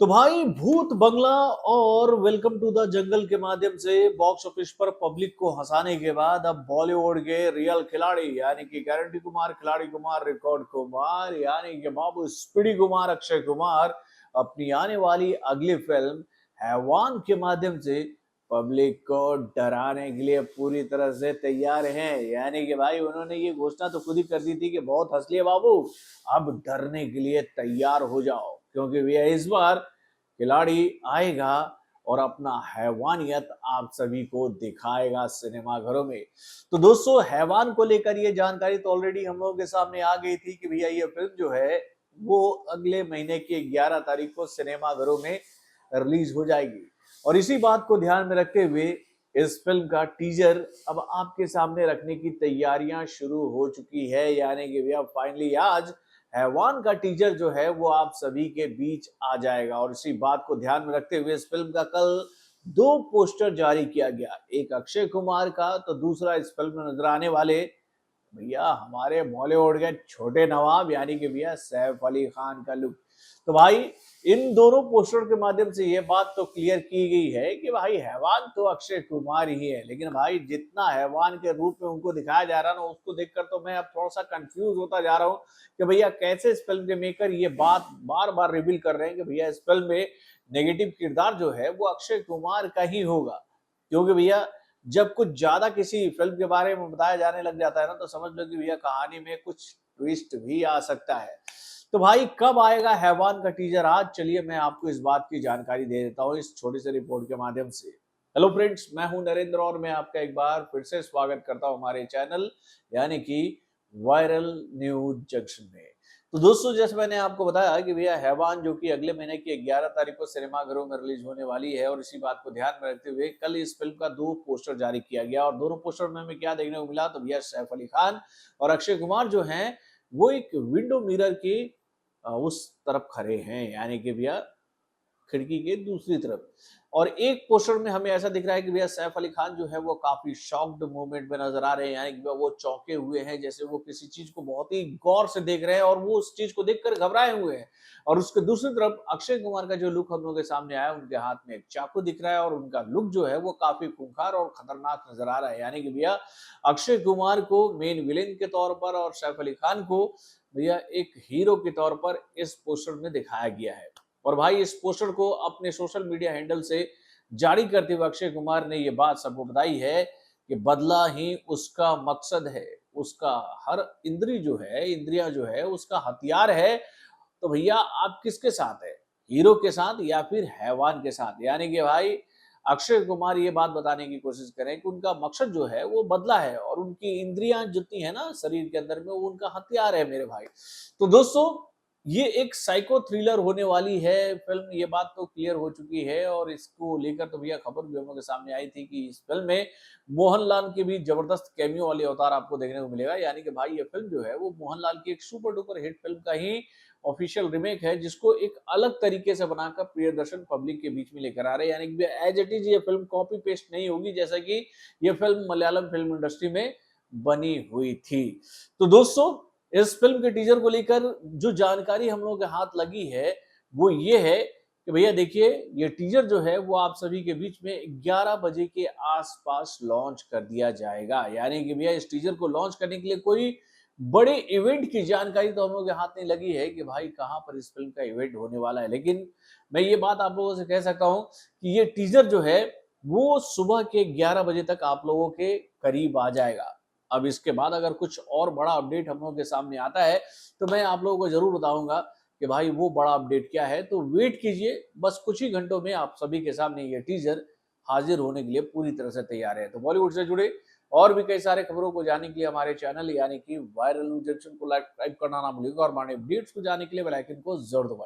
तो भाई भूत बंगला और वेलकम टू द जंगल के माध्यम से बॉक्स ऑफिस पर पब्लिक को हंसाने के बाद अब बॉलीवुड के रियल खिलाड़ी यानी कि गारंटी कुमार, खिलाड़ी कुमार, रिकॉर्ड कुमार यानी कि बाबू स्पीडी कुमार, अक्षय कुमार अपनी आने वाली अगली फिल्म हैवान के माध्यम से पब्लिक को डराने के लिए पूरी तरह से तैयार हैं। यानी कि भाई उन्होंने ये घोषणा तो खुद ही कर दी थी कि बहुत हंस लिए बाबू, अब डरने के लिए तैयार हो जाओ, क्योंकि भैया इस बार खिलाड़ी आएगा और अपना हैवानियत आप सभी को दिखाएगा सिनेमाघरों में। तो दोस्तों हैवान को लेकर ये जानकारी तो ऑलरेडी हम लोगों के सामने आ गई थी कि भैया ये फिल्म जो है वो अगले महीने की 11 तारीख को सिनेमाघरों में रिलीज हो जाएगी। और इसी बात को ध्यान में रखते हुए इस फिल्म का टीजर अब आपके सामने रखने की तैयारियां शुरू हो चुकी है। यानी कि भैया फाइनली आज हैवान का टीजर जो है वो आप सभी के बीच आ जाएगा। और इसी बात को ध्यान में रखते हुए इस फिल्म का कल दो पोस्टर जारी किया गया, एक अक्षय कुमार का तो दूसरा इस फिल्म में नजर आने वाले भैया हमारे बॉलीवुड के छोटे नवाब यानी कि भैया सैफ अली खान का लुक। तो भाई इन दोनों पोस्टर के माध्यम से ये बात तो क्लियर की गई है कि भाई हैवान तो अक्षय कुमार ही है, लेकिन भाई जितना हैवान के रूप में उनको दिखाया जा रहा है ना, उसको देखकर तो मैं अब थोड़ा सा कंफ्यूज होता जा रहा हूँ कि भैया कैसे इस फिल्म के मेकर ये बात बार बार रिवील कर रहे हैं कि भैया इस फिल्म में नेगेटिव किरदार जो है वो अक्षय कुमार का ही होगा। क्योंकि भैया जब कुछ ज्यादा किसी फिल्म के बारे में बताया जाने लग जाता है ना, तो समझ लो कि भैया कहानी में कुछ ट्विस्ट भी आ सकता है। तो भाई कब आएगा हैवान का टीजर? आज चलिए मैं आपको इस बात की जानकारी दे देता हूँ इस छोटी सी रिपोर्ट के माध्यम से। हेलो फ्रेंड्स, मैं हूं नरेंद्र और मैं आपका एक बार फिर से स्वागत करता हूं हमारे चैनल यानी कि वायरल न्यूज जंक्शन में। तो दोस्तों जैसे मैंने आपको बताया कि भैया हैवान जो कि अगले महीने की 11 तारीख को सिनेमाघरों में रिलीज होने वाली है, और इसी बात को ध्यान में रखते हुए कल इस फिल्म का दो पोस्टर जारी किया गया। और दोनों पोस्टर में हमें क्या देखने को मिला, तो भैया सैफ अली खान और अक्षय कुमार जो हैं वो एक विंडो मिरर की उस तरफ खड़े हैं, यानी कि भैया खिड़की के दूसरी तरफ। और एक पोस्टर में हमें ऐसा दिख रहा है कि भैया सैफ अली खान जो है वो काफी शॉक्ड मूवमेंट में नजर आ रहे हैं, यानी कि वो चौंके हुए हैं, जैसे वो किसी चीज को बहुत ही गौर से देख रहे हैं और वो उस चीज को देखकर घबराए हुए हैं। और उसके दूसरी तरफ अक्षय कुमार का जो लुक हम लोगों के सामने आया, उनके हाथ में एक चाकू दिख रहा है और उनका लुक जो है वो काफी खूंखार और खतरनाक नजर आ रहा है। यानी कि भैया अक्षय कुमार को मेन विलेन के तौर पर और सैफ अली खान को भैया एक हीरो के तौर पर इस पोस्टर में दिखाया गया है। और भाई इस पोस्टर को अपने सोशल मीडिया हैंडल से जारी करते हुए अक्षय कुमार ने यह बात सबको बताई है कि बदला ही उसका मकसद है, उसका हर इंद्री जो है, इंद्रियां जो है उसका हथियार है। तो भैया आप किसके साथ है, हीरो के साथ या फिर हैवान के साथ? यानी कि भाई अक्षय कुमार ये बात बताने की कोशिश करें कि उनका मकसद जो है वो बदला है और उनकी इंद्रियां जितनी है ना शरीर के अंदर में, वो उनका हथियार है मेरे भाई। तो दोस्तों ये एक साइको थ्रिलर होने वाली है फिल्म, ये बात तो क्लियर हो चुकी है। और इसको लेकर तो भैया खबर भी हम लोग के सामने आई थी कि इस फिल्म में मोहनलाल की भी जबरदस्त कैमियो वाली अवतार आपको देखने को मिलेगा। यानी कि भाई ये फिल्म जो है वो मोहनलाल की एक सुपर डुपर हिट फिल्म का ही ऑफिशियल रिमेक है, जिसको एक अलग तरीके से बनाकर प्रियदर्शन पब्लिक के बीच में लेकर आ रहे हैं। यानी कि एज इट इज ये फिल्म कॉपी पेस्ट नहीं होगी जैसा कि ये फिल्म मलयालम फिल्म इंडस्ट्री में बनी हुई थी। तो दोस्तों इस फिल्म के टीजर को लेकर जो जानकारी हम लोगों के हाथ लगी है वो ये है कि भैया देखिए ये टीजर जो है वो आप सभी के बीच में 11 बजे के आसपास लॉन्च कर दिया जाएगा। यानी कि भैया इस टीजर को लॉन्च करने के लिए कोई बड़े इवेंट की जानकारी तो हम लोगों के हाथ नहीं लगी है कि भाई कहां पर इस फिल्म का इवेंट होने वाला है, लेकिन मैं ये बात आप लोगों से कह सकता हूं कि ये टीजर जो है वो सुबह के 11 बजे तक आप लोगों के करीब आ जाएगा। अब इसके बाद अगर कुछ और बड़ा अपडेट हम लोगों के सामने आता है तो मैं आप लोगों को जरूर बताऊंगा कि भाई वो बड़ा अपडेट क्या है। तो वेट कीजिए, बस कुछ ही घंटों में आप सभी के सामने ये टीजर हाजिर होने के लिए पूरी तरह से तैयार है। तो बॉलीवुड से जुड़े और भी कई सारे खबरों को जानने के लिए हमारे चैनल यानी कि वायरल न्यूज जंक्शन को लाइक करना ना भूलिएगा और हमारे अपडेट्स को जानने के लिए बेल आइकन को जरूर दबाइए।